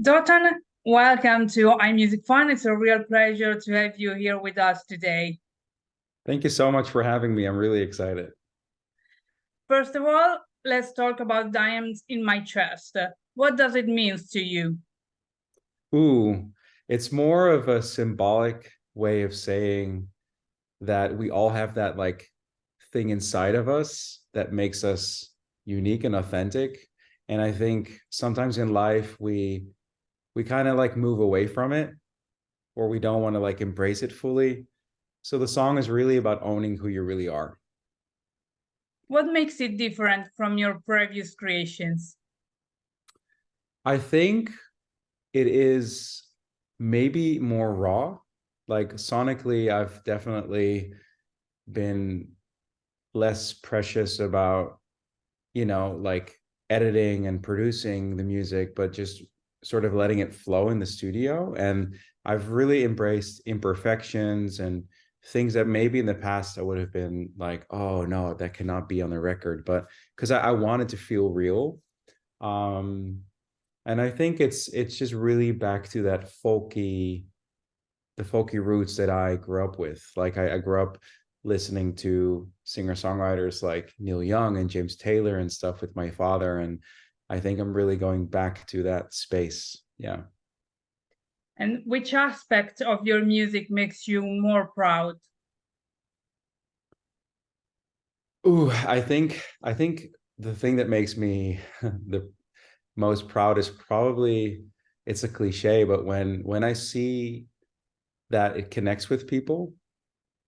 Dotan, welcome to imusicfun. It's a real pleasure to have you here with us today. Thank you so much for having me. I'm really excited. First of all, let's talk about diamonds in my chest. What does it mean to you? Ooh, it's more of a symbolic way of saying that we all have that like thing inside of us that makes us unique and authentic. And I think sometimes in life we kind of like move away from it, or we don't want to like embrace it fully. So the song is really about owning who you really are. What makes it different from your previous creations? I think it is maybe more raw. Like sonically, I've definitely been less precious about, like editing and producing the music, but just sort of letting it flow in the studio. And I've really embraced imperfections and things that maybe in the past I would have been like, oh no, that cannot be on the record. But because I wanted to feel real. Um, and I think it's just really back to that the folky roots that I grew up with. Like I grew up listening to singer-songwriters like Neil Young and James Taylor and stuff with my father. And I think I'm really going back to that space. Yeah. And which aspect of your music makes you more proud? Ooh, I think the thing that makes me the most proud is probably, it's a cliche, but when I see that it connects with people,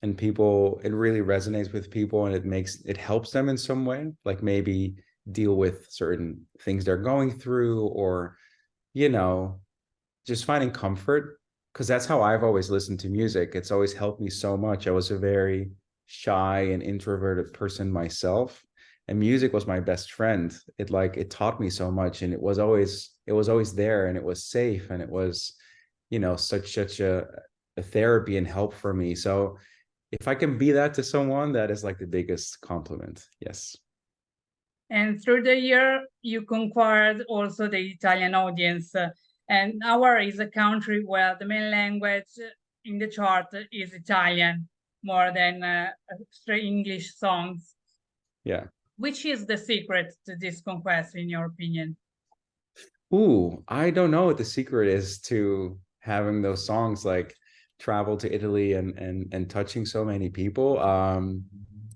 and people, it really resonates with people, and it helps them in some way, like maybe deal with certain things they're going through, or you know just finding comfort, because that's how I've always listened to music. It's always helped me so much. I was a very shy and introverted person myself, and music was my best friend. It taught me so much, and it was always there, and it was safe, and it was such a therapy and help for me. So if I can be that to someone, that is like the biggest compliment. Yes. And through the year, you conquered also the Italian audience. And our is a country where the main language in the chart is Italian more than straight English songs. Yeah. Which is the secret to this conquest, in your opinion? Ooh, I don't know what the secret is to having those songs like travel to Italy and touching so many people.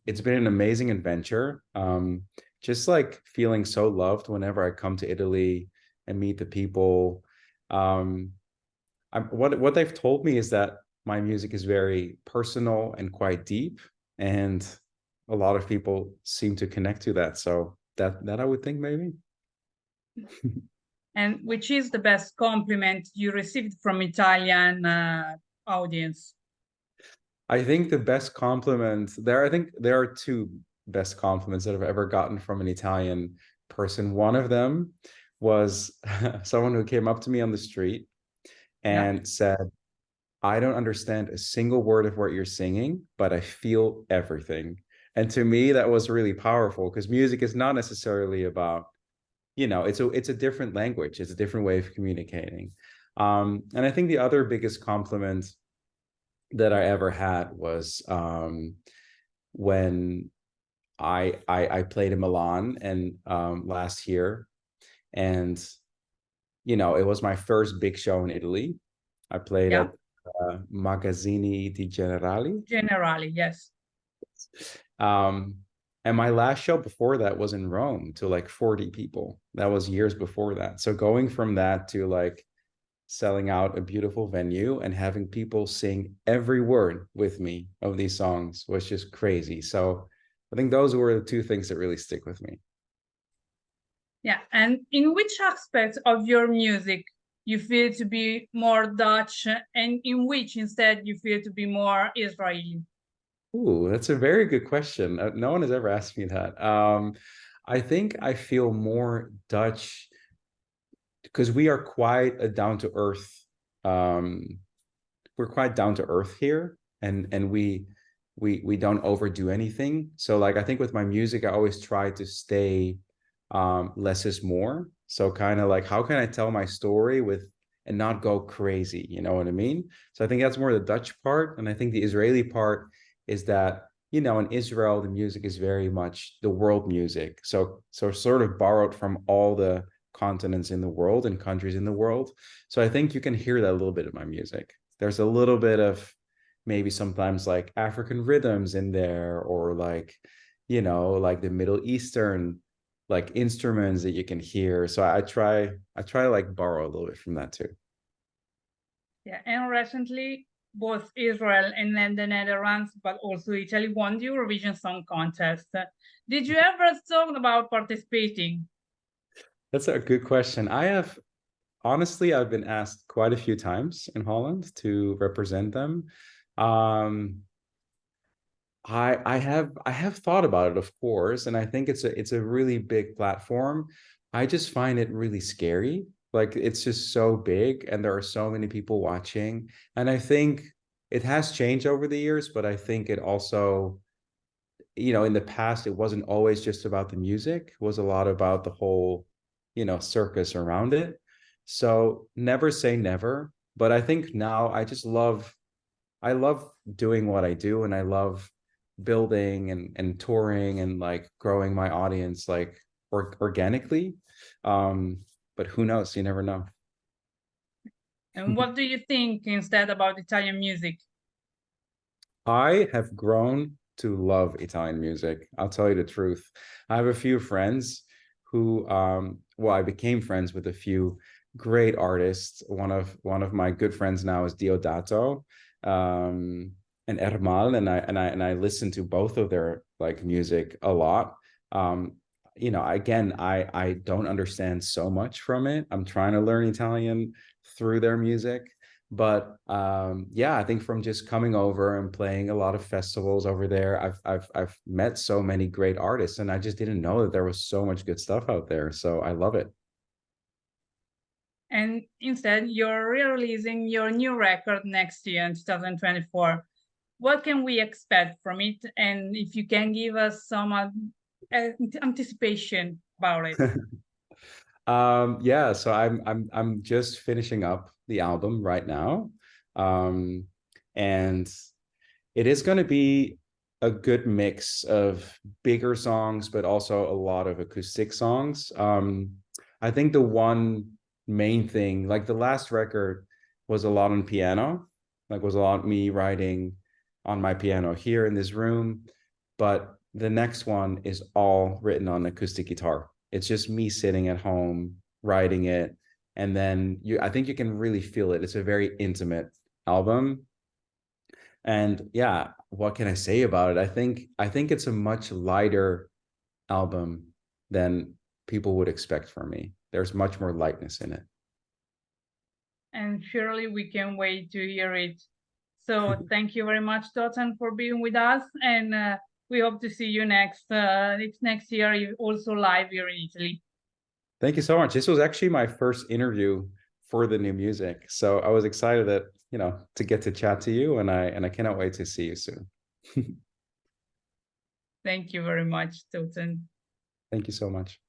It's been an amazing adventure. Just like feeling so loved whenever I come to Italy and meet the people. Um, what they've told me is that my music is very personal and quite deep, and a lot of people seem to connect to that. So that I would think maybe. And which is the best compliment you received from Italian audience? I think the best compliment there, I think there are two best compliments that I've ever gotten from an Italian person. One of them was someone who came up to me on the street Yeah. and said, I don't understand a single word of what you're singing, but I feel everything. And to me, that was really powerful, because music is not necessarily about, it's a different language, it's a different way of communicating. And I think the other biggest compliment that I ever had was when I played in Milan and last year, and it was my first big show in Italy. I played Yeah. at Magazzini di Generali. Generally, yes. Um, and my last show before that was in Rome to like 40 people. That was years before that. So going from that to like selling out a beautiful venue and having people sing every word with me of these songs was just crazy. So I think those were the two things that really stick with me. Yeah. And in which aspect of your music you feel to be more Dutch, and in which instead you feel to be more Israeli? Ooh, that's a very good question. No one has ever asked me that. I think I feel more Dutch because we are quite a down to earth. Um, we're quite down to earth here, and we don't overdo anything. So like I think with my music, I always try to stay less is more. So kind of like, how can I tell my story with and not go crazy? You know what I mean? So I think that's more the Dutch part. And I think the Israeli part is that, you know, in Israel, the music is very much the world music. So sort of borrowed from all the continents in the world and countries in the world. So I think you can hear that a little bit in my music. There's a little bit of maybe sometimes like African rhythms in there, or like, you know, like the Middle Eastern like instruments that you can hear. So I try to like borrow a little bit from that too. Yeah, and recently both Israel and then the Netherlands, but also Italy won the Eurovision Song Contest. Did you ever thought about participating? That's a good question. I have honestly, I've been asked quite a few times in Holland to represent them. Um, I have thought about it, of course, and I think it's a really big platform. I just find it really scary. Like it's just so big and there are so many people watching. And I think it has changed over the years, but I think it also, you know, in the past it wasn't always just about the music. It was a lot about the whole, you know, circus around it. So never say never, but I think now I love doing what I do, and I love building and touring and like growing my audience like organically. But who knows? You never know. And what do you think instead about Italian music? I have grown to love Italian music. I'll tell you the truth. I have a few friends who, well, I became friends with a few great artists. One of my good friends now is Diodato, and Ermal, and I listen to both of their like music a lot. Um, you know, again, I don't understand so much from it. I'm trying to learn Italian through their music, but yeah, I think from just coming over and playing a lot of festivals over there, I've met so many great artists, and I just didn't know that there was so much good stuff out there. So I love it. And instead, you're re-releasing your new record next year in 2024. What can we expect from it? And if you can give us some anticipation about it. Yeah, so I'm just finishing up the album right now. Um, and it is going to be a good mix of bigger songs, but also a lot of acoustic songs. I think the one main thing, like the last record, was a lot on piano, like was a lot me writing on my piano here in this room. But the next one is all written on acoustic guitar. It's just me sitting at home writing it, and then I think you can really feel it. It's a very intimate album. And yeah, what can I say about it? I think it's a much lighter album than people would expect from me. There's much more lightness in it. And surely we can wait to hear it. So thank you very much, Dotan, for being with us. And we hope to see you next year, also live here in Italy. Thank you so much. This was actually my first interview for the new music. So I was excited that, you know, to get to chat to you, and I cannot wait to see you soon. Thank you very much, Dotan. Thank you so much.